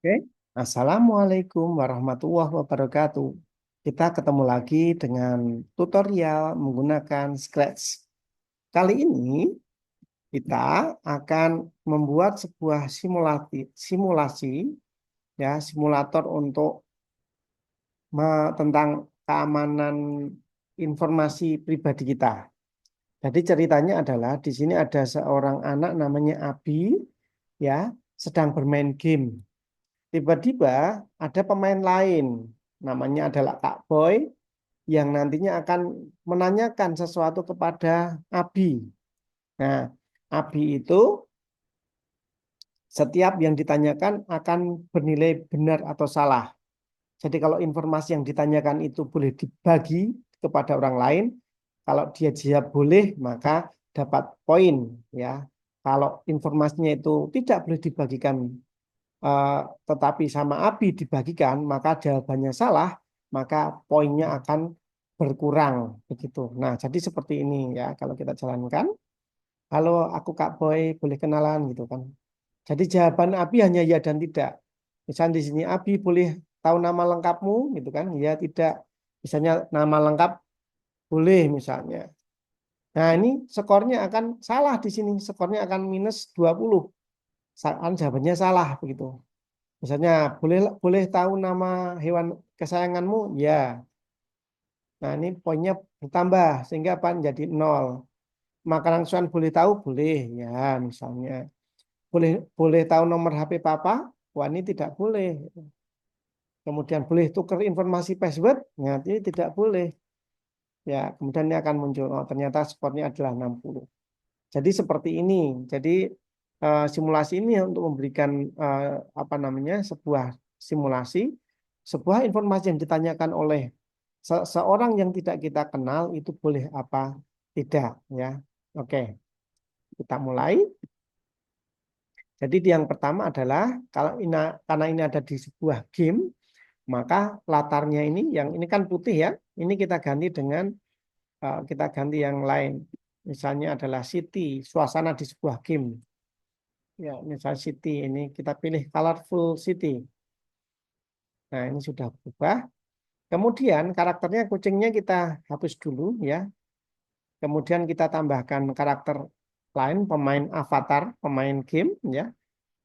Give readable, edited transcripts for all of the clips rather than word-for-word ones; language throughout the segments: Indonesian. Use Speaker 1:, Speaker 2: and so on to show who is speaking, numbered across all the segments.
Speaker 1: Oke, Assalamualaikum warahmatullahi wabarakatuh. Kita ketemu lagi dengan tutorial menggunakan Scratch. Kali ini kita akan membuat sebuah simulasi ya, simulator untuk tentang keamanan informasi pribadi kita. Jadi ceritanya adalah di sini ada seorang anak namanya Abi ya, sedang bermain game. Tiba-tiba ada pemain lain, namanya adalah Kak Boy, yang nantinya akan menanyakan sesuatu kepada Abi. Nah, Abi itu setiap yang ditanyakan akan bernilai benar atau salah. Jadi kalau informasi yang ditanyakan itu boleh dibagi kepada orang lain, kalau dia jawab boleh, maka dapat poin ya. Kalau informasinya itu tidak boleh dibagikan eh, tetapi sama Abi dibagikan, maka jawabannya salah, maka poinnya akan berkurang begitu. Nah, jadi seperti ini ya kalau kita jalankan. Halo, aku Kak Boy, boleh kenalan gitu kan. Jadi jawaban Abi hanya ya dan tidak. Misalnya di sini Abi boleh tahu nama lengkapmu gitu kan? Ya tidak. Misalnya nama lengkap boleh misalnya. Nah, ini skornya akan salah di sini. Skornya akan minus 20. Jawabannya salah begitu. Misalnya boleh boleh tahu nama hewan kesayanganmu? Ya. Nah, ini poinnya bertambah sehingga apa? Jadi 0. Makanan kesukaan boleh tahu? Boleh. Ya, misalnya. Boleh boleh tahu nomor HP papa? Wah, ini tidak boleh. Kemudian boleh tukar informasi password? Nah, ini tidak boleh. Ya, kemudian ini akan muncul. Oh, ternyata skornya adalah 60. Jadi seperti ini. Jadi simulasi ini untuk memberikan eh, apa namanya sebuah simulasi, sebuah informasi yang ditanyakan oleh seorang yang tidak kita kenal itu boleh apa tidak ya. Oke, kita mulai. Jadi yang pertama adalah kalau ini, karena ini ada di sebuah game, maka latarnya ini yang ini kan putih ya. Ini kita ganti dengan kita ganti yang lain. Misalnya adalah city, suasana di sebuah game. Ya, misal city ini kita pilih colorful city. Nah, ini sudah berubah. Kemudian karakternya kucingnya kita hapus dulu ya. Kemudian kita tambahkan karakter lain, pemain avatar, pemain game ya.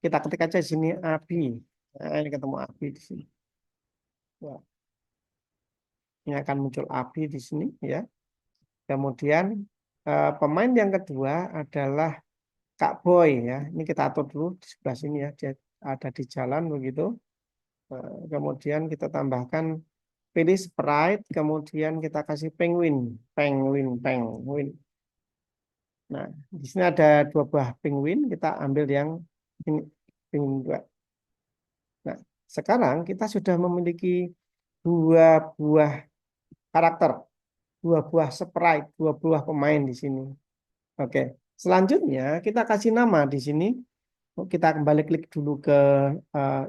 Speaker 1: Kita ketik aja di sini Abi. Nah, ini ketemu Abi di sini. Ya, ini akan muncul Abi di sini ya. Kemudian pemain yang kedua adalah Kak Boy ya. Ini kita atur dulu di sebelah sini ya. Dia ada di jalan begitu. Kemudian kita tambahkan pilih sprite, kemudian kita kasih penguin, penguin. Nah, di sini ada dua buah penguin, kita ambil yang ini, penguin dua. Nah, sekarang kita sudah memiliki dua buah karakter, dua buah sprite, dua buah pemain di sini. Oke, selanjutnya kita kasih nama di sini. Kita kembali klik dulu ke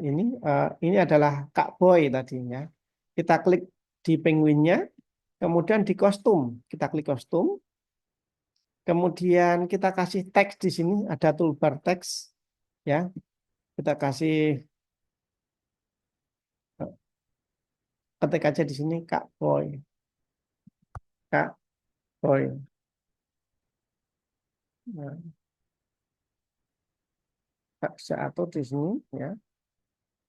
Speaker 1: ini. Ini adalah Kak Boy tadinya. Kita klik di penguinnya, kemudian di kostum. Kita klik kostum. Kemudian kita kasih teks di sini, ada toolbar teks ya. Kita kasih ketik aja di sini Kak Boy. Kak Boy. Nah, Kak bisa atur di sini ya.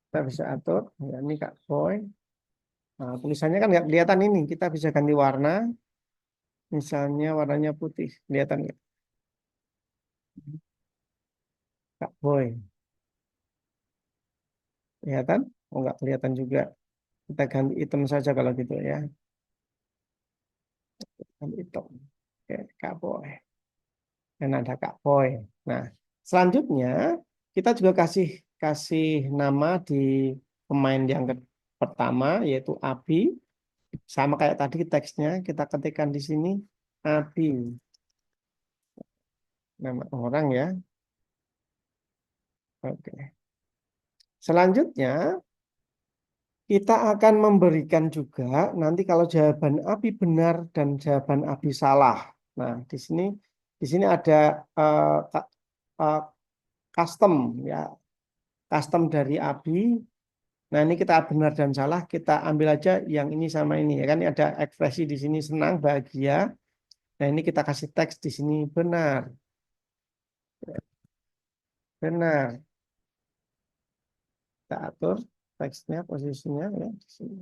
Speaker 1: Kita bisa atur ya ini Kak Boy. Nah, tulisannya kan nggak kelihatan ini. Kita bisa ganti warna. Misalnya warnanya putih. Kelihatan nggak? Kak Boy. Kelihatan? Oh, nggak kelihatan juga. Kita ganti hitam saja kalau gitu ya. Ganti hitam. Oke, Kak Boy. Dan ada Kak Boy. Nah, selanjutnya kita juga kasih kasih nama di pemain yang pertama yaitu Abi. Sama kayak tadi teksnya kita ketikkan di sini Abi. Nama orang ya. Oke. Selanjutnya kita akan memberikan juga nanti kalau jawaban Abi benar dan jawaban Abi salah. Nah, di sini ada eh, ka- eh, custom ya, custom dari Abi. Nah, ini kita benar dan salah, kita ambil aja yang ini sama ini ya kan. Ini ada ekspresi di sini senang, bahagia. Nah, ini kita kasih teks di sini benar. Benar. Kita atur teksnya, posisinya ya di sini.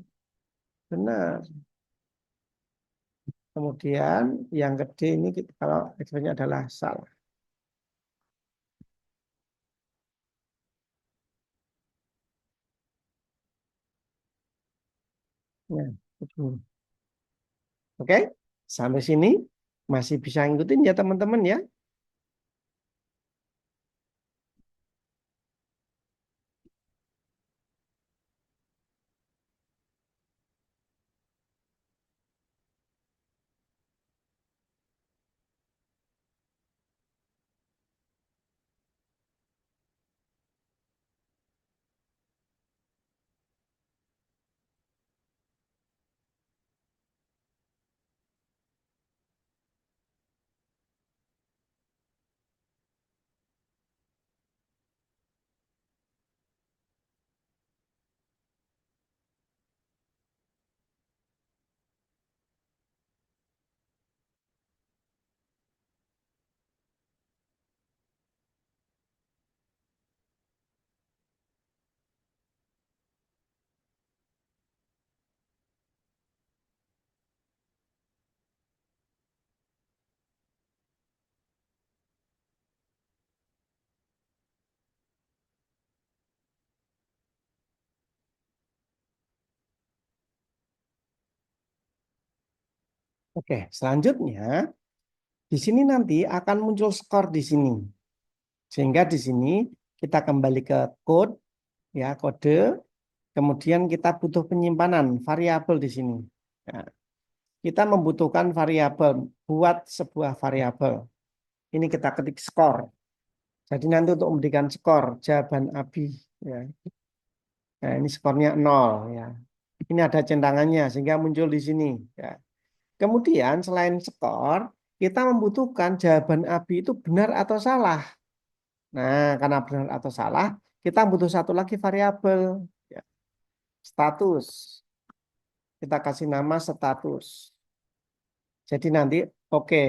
Speaker 1: Benar. Kemudian yang gede ini kalau ekspresinya adalah salah. Nah, betul. Oke, sampai sini masih bisa ngikutin ya teman-teman ya. Oke, selanjutnya di sini nanti akan muncul skor di sini. Sehingga di sini kita kembali ke code ya, kode. Kemudian kita butuh penyimpanan variabel di sini. Ya, kita membutuhkan variabel, buat sebuah variabel. Ini kita ketik skor. Jadi nanti untuk memberikan skor jawaban Abi ya. Nah, ini skornya 0 ya. Ini ada centangannya sehingga muncul di sini ya. Kemudian selain skor, kita membutuhkan jawaban Abi itu benar atau salah. Nah, karena benar atau salah, kita butuh satu lagi variabel ya, status. Kita kasih nama status. Jadi nanti oke.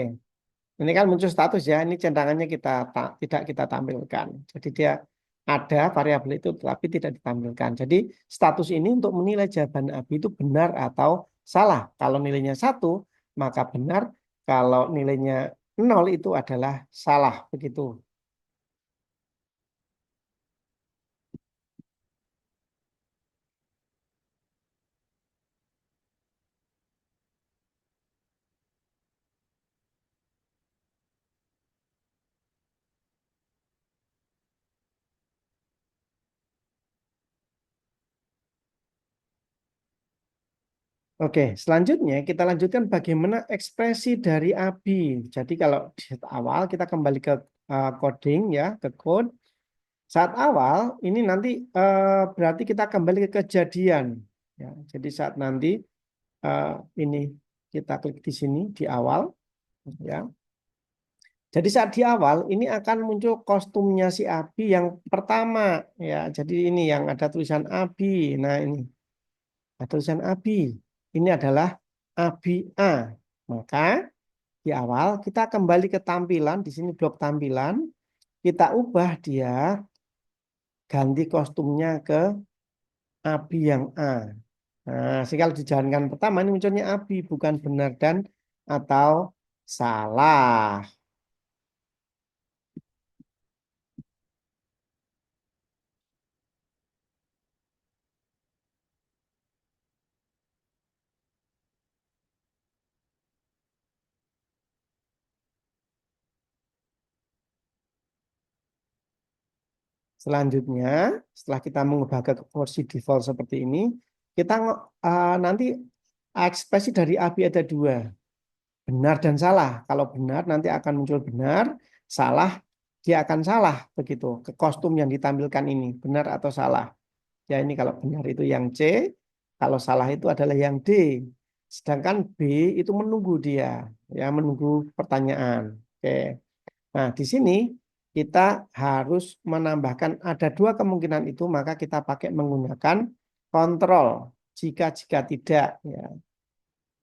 Speaker 1: Ini kan muncul status ya, ini centangannya kita tidak kita tampilkan. Jadi dia ada variabel itu tetapi tidak ditampilkan. Jadi status ini untuk menilai jawaban Abi itu benar atau salah. Kalau nilainya 1, maka benar. Kalau nilainya 0 itu adalah salah. Begitu. Oke, selanjutnya kita lanjutkan bagaimana ekspresi dari Abi. Jadi kalau di awal kita kembali ke coding ya, ke code. Saat awal ini nanti berarti kita kembali ke kejadian. Ya, jadi saat nanti eh, ini kita klik di sini di awal. Ya. Jadi saat di awal ini akan muncul kostumnya si Abi yang pertama. Ya, jadi ini yang ada tulisan Abi. Nah ini ada tulisan Abi. Ini adalah Abi A. Maka di awal kita kembali ke tampilan. Di sini blok tampilan. Kita ubah dia ganti kostumnya ke Abi yang A. Nah, sehingga kalau dijalankan pertama ini munculnya Abi, bukan benar dan atau salah. Selanjutnya, setelah kita mengubah ke porsi default seperti ini, kita nanti ekspresi dari Abi ada dua, benar dan salah. Kalau benar nanti akan muncul benar, salah dia akan salah begitu. Ke kostum yang ditampilkan ini benar atau salah. Ya ini kalau benar itu yang C, kalau salah itu adalah yang D. Sedangkan B itu menunggu dia, ya menunggu pertanyaan. Oke. Nah, di sini kita harus menambahkan ada dua kemungkinan itu, maka kita pakai menggunakan kontrol jika tidak ya.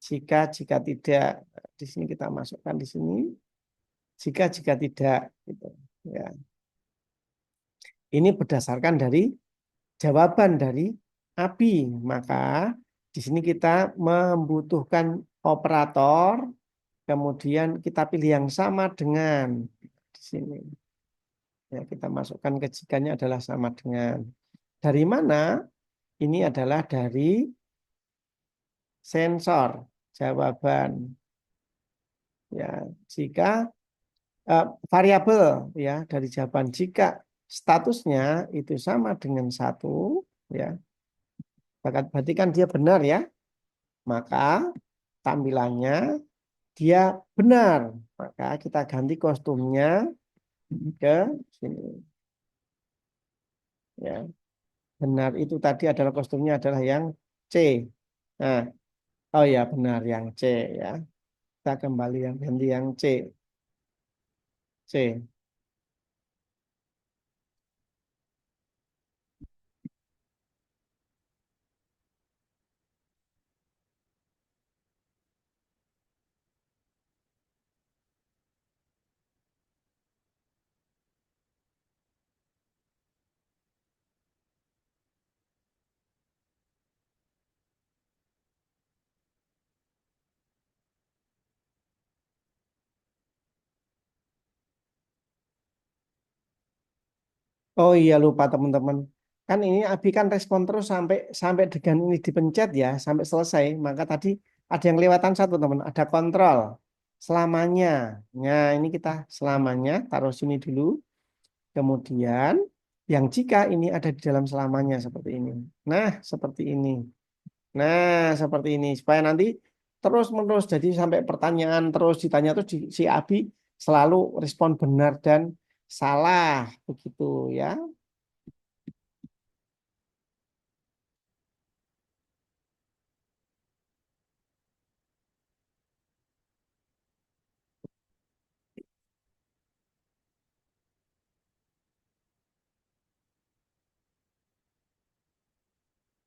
Speaker 1: Jika tidak di sini kita masukkan di sini jika tidak gitu ya. Ini berdasarkan dari jawaban dari Abi. Maka di sini kita membutuhkan operator, kemudian kita pilih yang sama dengan di sini. Ya, kita masukkan ke jikanya adalah sama dengan. Dari mana? Ini adalah dari sensor jawaban. Ya, jika variabel ya dari jawaban jika statusnya itu sama dengan satu, ya, berarti kan dia benar ya, maka tampilannya dia benar, maka kita ganti kostumnya ke sini. Ya, benar itu tadi adalah kostumnya adalah yang C. Nah, oh ya benar yang C ya. Kita kembali yang ganti yang C. C. Oh iya lupa teman-teman. Kan ini Abi kan respon terus sampai sampai dengan ini dipencet ya, sampai selesai. Maka tadi ada yang lewatan satu teman, ada kontrol selamanya. Nah, ini kita selamanya taruh sini dulu. Kemudian yang jika ini ada di dalam selamanya seperti ini. Nah, seperti ini. Nah, seperti ini supaya nanti terus menerus jadi sampai pertanyaan terus ditanya terus si Abi selalu respon benar dan salah begitu ya.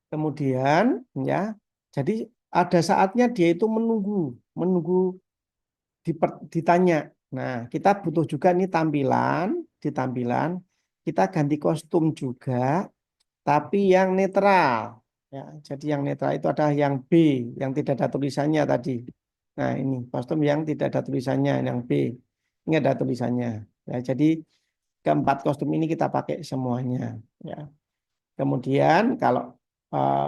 Speaker 1: Kemudian ya, jadi ada saatnya dia itu menunggu, menunggu ditanya. Nah, kita butuh juga nih tampilan, di tampilan kita ganti kostum juga, tapi yang netral. Ya, jadi yang netral itu adalah yang B, yang tidak ada tulisannya tadi. Nah, ini kostum yang tidak ada tulisannya, yang B. Ini ada tulisannya. Ya, jadi keempat kostum ini kita pakai semuanya. Ya. Kemudian kalau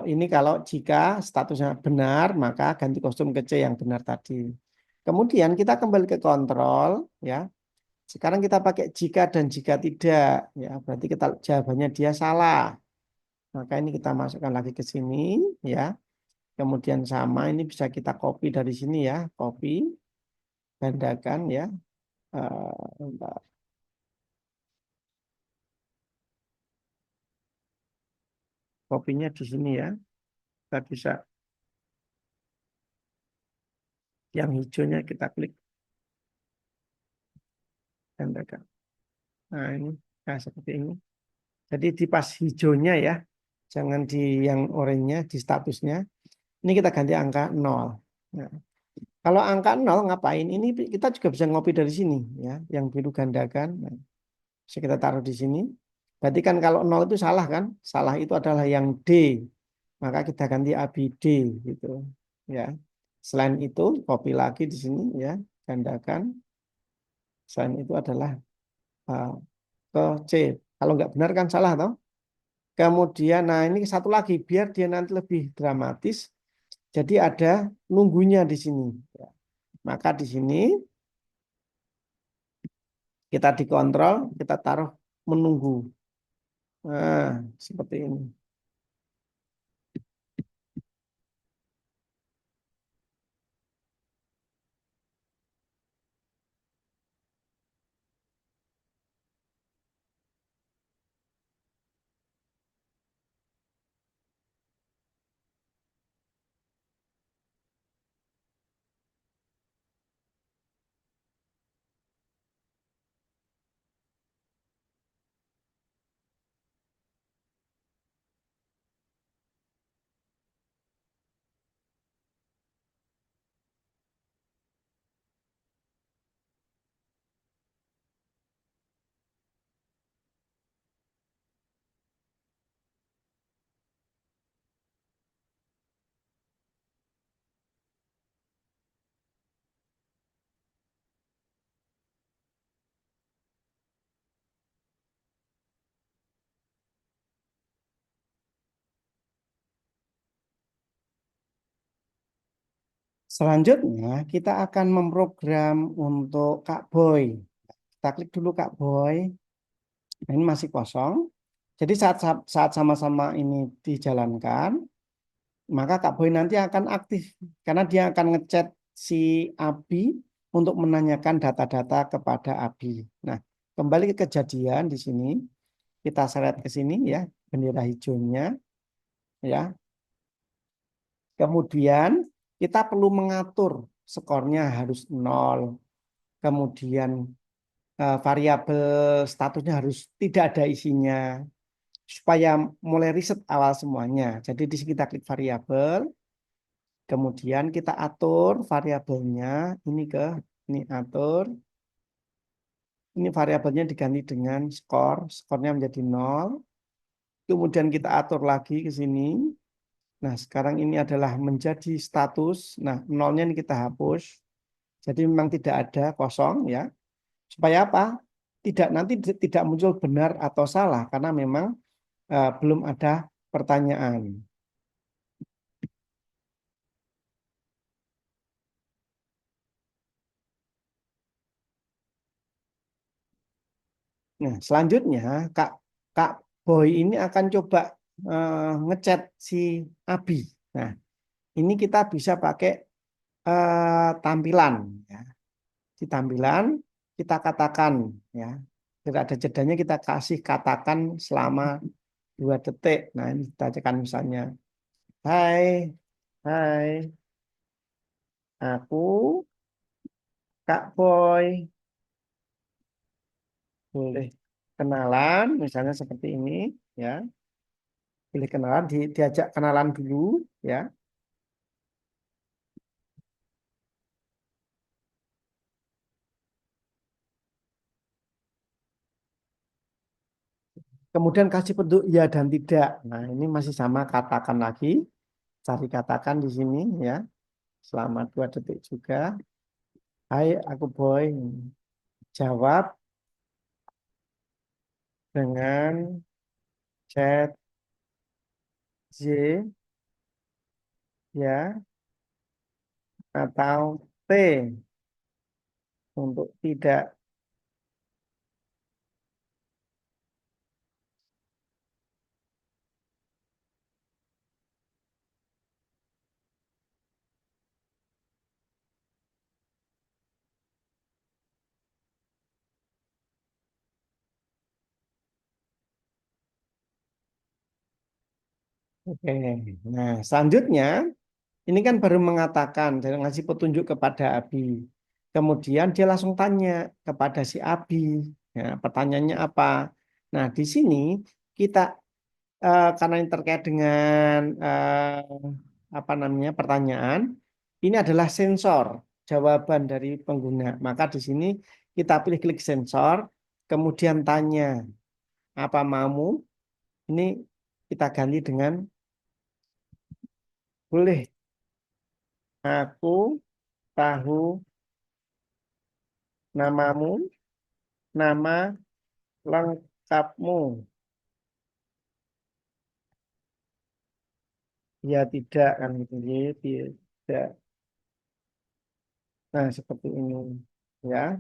Speaker 1: ini kalau jika statusnya benar, maka ganti kostum ke C yang benar tadi. Kemudian kita kembali ke kontrol, ya. Sekarang kita pakai jika dan jika tidak, ya. Berarti kita jawabannya dia salah. Maka ini kita masukkan lagi ke sini, ya. Kemudian sama ini bisa kita copy dari sini ya, copy, gandakan ya. Bentar. Kopinya di sini ya. Kita bisa yang hijaunya kita klik gandakan. Nah ini, nah seperti ini. Jadi di pas hijaunya ya, jangan di yang oranye di statusnya. Ini kita ganti angka 0. Nah, kalau angka 0 ngapain? Ini kita juga bisa ngopi dari sini ya, yang biru gandakan. Nah, bisa kita taruh di sini. Berarti kan kalau 0 itu salah kan? Salah itu adalah yang D. Maka kita ganti ABD gitu ya. Selain itu copy lagi di sini ya, gandakan. Selain itu adalah uh, ke C. Kalau nggak benar kan salah toh? Kemudian, nah ini satu lagi biar dia nanti lebih dramatis. Jadi ada nunggunya di sini. Ya. Maka di sini kita dikontrol, kita taruh menunggu. Nah, seperti ini. Selanjutnya, kita akan memprogram untuk Kak Boy. Kita klik dulu Kak Boy. Nah, ini masih kosong. Jadi saat sama-sama ini dijalankan, maka Kak Boy nanti akan aktif karena dia akan ngechat si Abi untuk menanyakan data-data kepada Abi. Nah, kembali ke kejadian di sini, kita seret ke sini ya, bendera hijaunya ya. Kemudian kita perlu mengatur skornya harus nol. Kemudian variabel statusnya harus tidak ada isinya supaya mulai riset awal semuanya. Jadi di sini kita klik variabel, kemudian kita atur variabelnya ini ke ini atur. Ini variabelnya diganti dengan skor, skornya menjadi nol. Kemudian kita atur lagi ke sini. Nah, sekarang ini adalah menjadi status. Nah, nolnya ini kita hapus. Jadi memang tidak ada kosong ya. Supaya apa? Tidak nanti tidak muncul benar atau salah karena memang belum ada pertanyaan. Nah, selanjutnya Kak Kak Boy ini akan coba ngechat si Abi. Nah, ini kita bisa pakai tampilan ya. Di tampilan kita katakan ya. Tidak ada jedanya kita kasih katakan selama 2 detik. Nah, ini kita tekan misalnya, hai, hai, aku Kak Boy, boleh kenalan, misalnya seperti ini, ya, boleh kenalan, diajak kenalan dulu, ya. Kemudian kasih bentuk ya dan tidak. Nah, ini masih sama katakan lagi, cari katakan di sini, ya, selama 2 detik juga. Hai, aku Boy, jawab dengan chat J, ya, atau T untuk tidak. Oke, nah selanjutnya ini kan baru mengatakan dan ngasih petunjuk kepada Abi. Kemudian dia langsung tanya kepada si Abi. Ya, pertanyaannya apa? Nah, di sini kita karena ini terkait dengan apa namanya pertanyaan, ini adalah sensor jawaban dari pengguna. Maka di sini kita pilih klik sensor, kemudian tanya apa maumu. Ini kita ganti dengan boleh aku tahu namamu, nama lengkapmu. Ya tidak kan gitu. Ya, tidak. Nah, seperti ini. Ya.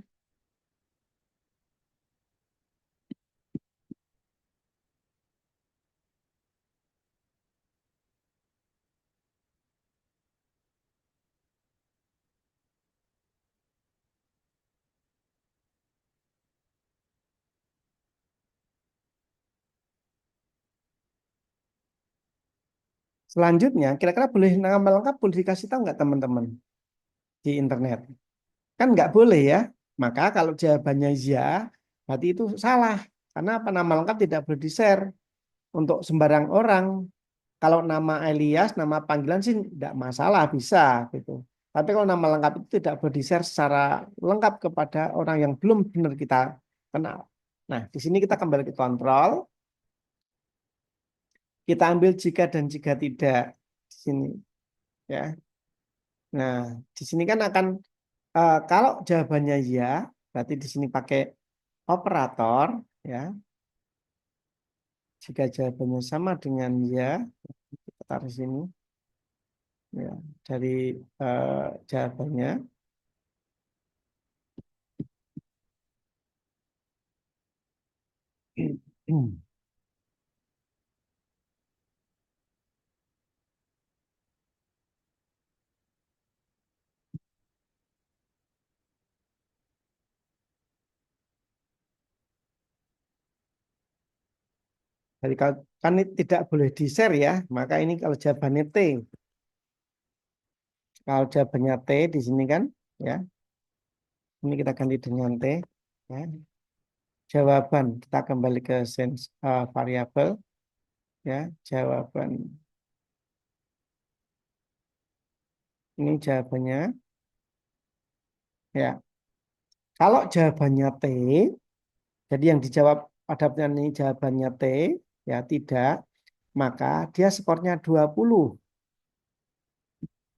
Speaker 1: Selanjutnya, kira-kira boleh nama lengkap boleh dikasih tahu nggak teman-teman di internet? Kan nggak boleh ya. Maka kalau jawabannya ya, berarti itu salah. Karena apa nama lengkap tidak boleh di-share untuk sembarang orang. Kalau nama alias, nama panggilan sih tidak masalah, bisa gitu. Tapi kalau nama lengkap itu tidak boleh di-share secara lengkap kepada orang yang belum benar kita kenal. Nah, di sini kita kembali ke kontrol. Kita ambil jika dan jika tidak di sini ya. Nah, di sini kan akan kalau jawabannya ya, berarti di sini pakai operator ya. Jika jawabannya sama dengan ya, kita taruh sini. Ya, dari jawabannya. Jadi kalau kan ini tidak boleh di-share ya, maka ini kalau jawabannya T. Kalau jawabannya T di sini kan, ya, ini kita ganti dengan T. Ya. Jawaban kita kembali ke sense variabel, ya, jawaban ini jawabannya, ya. Kalau jawabannya T, jadi yang dijawab pada pertanyaan ini jawabannya T, ya tidak, maka dia skornya 20.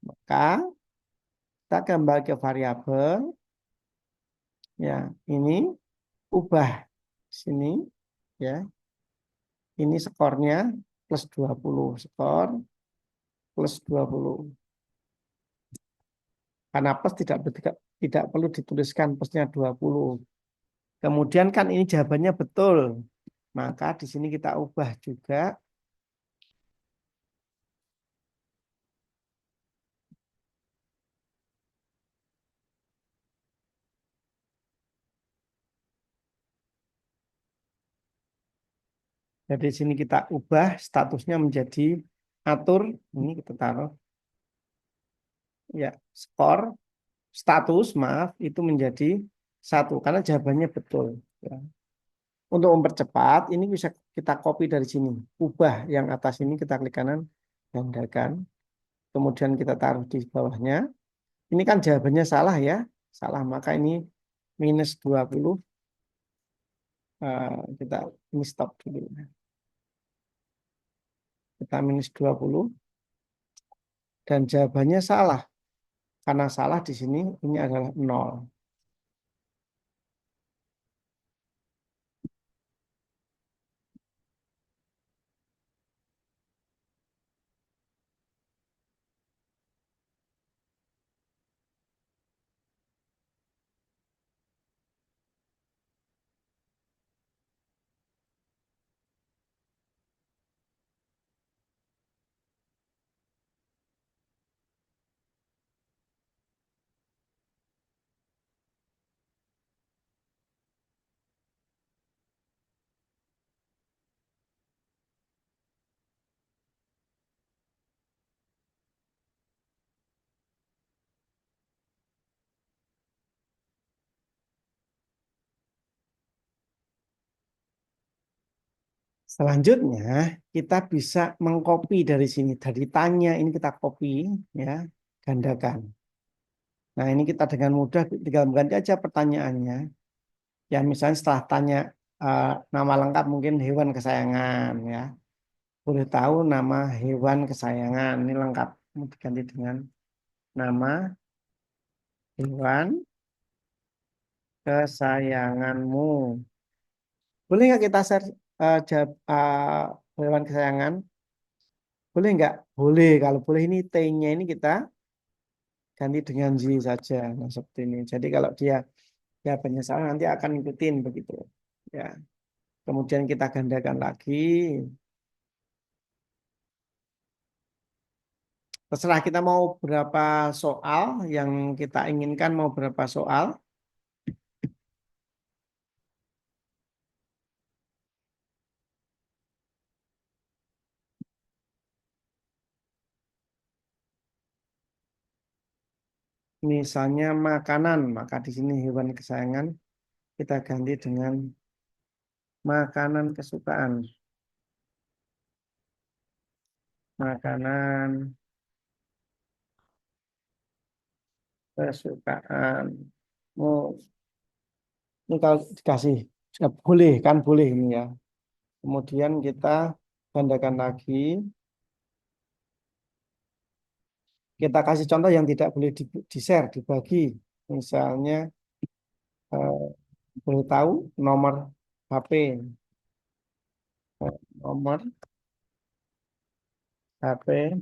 Speaker 1: Maka kita kembali ke variabel, ya, ini ubah sini, ya. Ini skornya plus 20, skor plus 20. Karena plus tidak perlu dituliskan plusnya 20. Kemudian kan ini jawabannya betul. Maka di sini kita ubah juga. Jadi di sini kita ubah statusnya menjadi atur. Ini kita taruh, ya, skor status, maaf, itu menjadi 1 karena jawabannya betul. Ya. Untuk mempercepat, ini bisa kita copy dari sini. Ubah yang atas ini kita klik kanan, gandakan. Kemudian kita taruh di bawahnya. Ini kan jawabannya salah ya. Salah, maka ini minus 20. Kita ini stop dulu. Kita minus 20. Dan jawabannya salah. Karena salah di sini, ini adalah 0. Selanjutnya, kita bisa mengcopy dari sini. Dari tanya, ini kita copy, ya, gandakan. Nah, ini kita dengan mudah tinggal mengganti aja pertanyaannya. Ya, misalnya setelah tanya nama lengkap mungkin hewan kesayangan, ya. Boleh tahu nama hewan kesayangan. Ini lengkap. Mau diganti dengan nama hewan kesayanganmu. Boleh nggak kita share hewan kesayangan? Boleh nggak? Boleh. Kalau boleh ini T-nya ini kita ganti dengan Z saja. Nah, seperti ini. Jadi kalau dia jawabannya salah nanti akan ngikutin begitu. Ya. Kemudian kita gandakan lagi. Terserah kita mau berapa soal yang kita inginkan mau berapa soal. Misalnya makanan, maka di sini hewan kesayangan kita ganti dengan makanan kesukaan. Makanan kesukaan. Oh, ini kalau dikasih boleh kan boleh ini ya. Kemudian kita gandakan lagi. Kita kasih contoh yang tidak boleh di-share, dibagi. Misalnya eh, boleh tahu nomor HP, nomor HP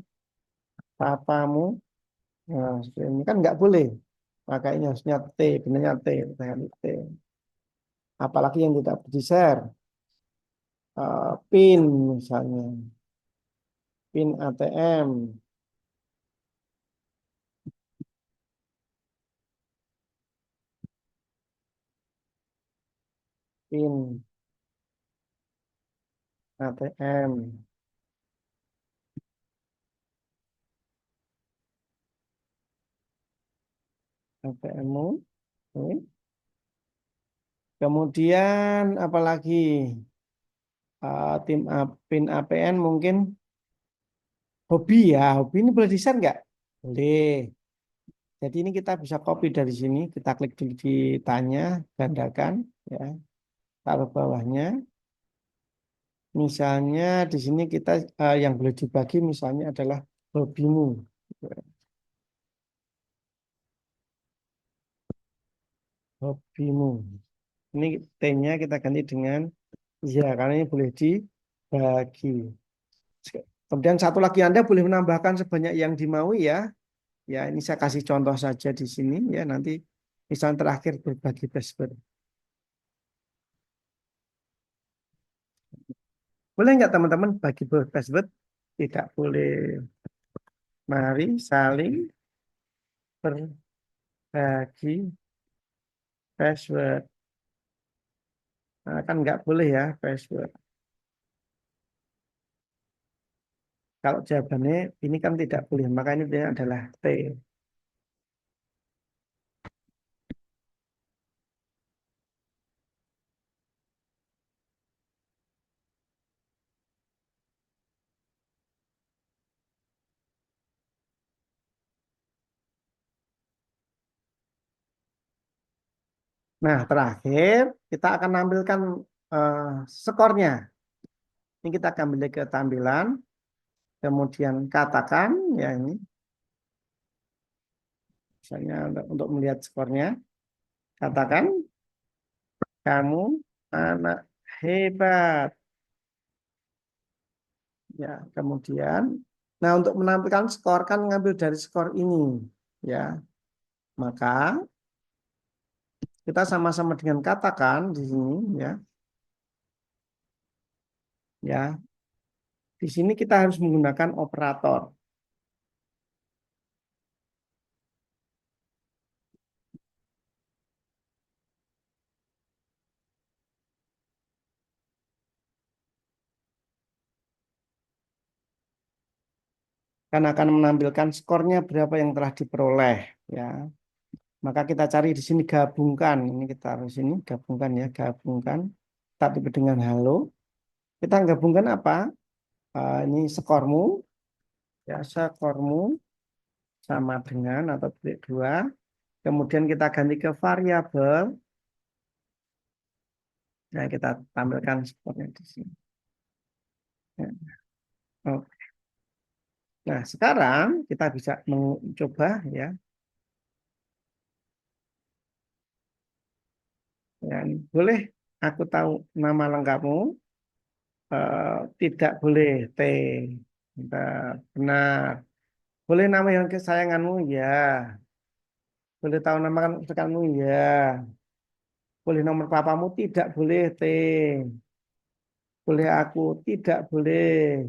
Speaker 1: papamu. Nah, ini kan nggak boleh. Maka ini harusnya T, benarnya T, bukan T. Apalagi yang tidak di-share. PIN misalnya, PIN ATM, PIN ATM, ATM-mu. Oke. Kemudian apalagi PIN APN mungkin hobi ya, hobi ini boleh di-share nggak? Boleh. Jadi ini kita bisa copy dari sini, kita klik di tanya, gandakan, ya, taruh bawahnya. Misalnya di sini kita yang boleh dibagi misalnya adalah hobimu. Hobimu. Ini T-nya kita ganti dengan ya, karena ini boleh dibagi. Kemudian satu lagi Anda boleh menambahkan sebanyak yang dimaui ya. Ya, ini saya kasih contoh saja di sini ya. Nanti misalnya terakhir berbagi password. Boleh nggak teman-teman bagi password? Tidak boleh. Mari saling berbagi password. Nah, kan nggak boleh ya password. Kalau jawabannya ini kan tidak boleh, maka ini adalah T. Nah, terakhir kita akan nampilkan eh, skornya. Ini kita kembali ke tampilan, kemudian katakan ya ini, misalnya untuk melihat skornya, katakan kamu anak hebat. Ya, kemudian, nah untuk menampilkan skor kan ngambil dari skor ini, ya. Maka kita sama-sama dengan katakan di sini, ya, ya. Di sini kita harus menggunakan operator. Kan akan menampilkan skornya berapa yang telah diperoleh, ya. Maka kita cari di sini gabungkan. Ini kita harus ini gabungkan ya, gabungkan. Tapi dengan halo. Kita gabungkan apa? Ini skormu, ya, skormu sama dengan atau titik dua. Kemudian kita ganti ke variabel. Nah, kita tampilkan skornya di sini. Ya. Oke. Nah, sekarang kita bisa mencoba ya. Ya, boleh aku tahu nama lengkapmu? Tidak boleh T. Benar. Boleh nama yang kesayanganmu? Ya. Boleh tahu nama kesukaanmu? Ya. Boleh nomor papamu? Tidak boleh T. Boleh aku? Tidak boleh.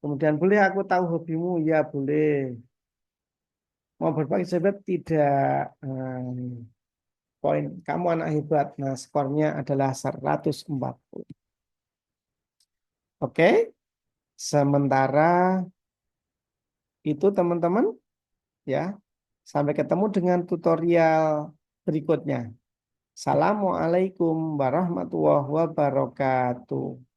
Speaker 1: Kemudian boleh aku tahu hobimu? Ya boleh. Mau berbagi sahabat? Tidak. Poin kamu anak hebat. Nah, skornya adalah 140. Oke. Sementara itu teman-teman ya. Sampai ketemu dengan tutorial berikutnya. Assalamualaikum warahmatullahi wabarakatuh.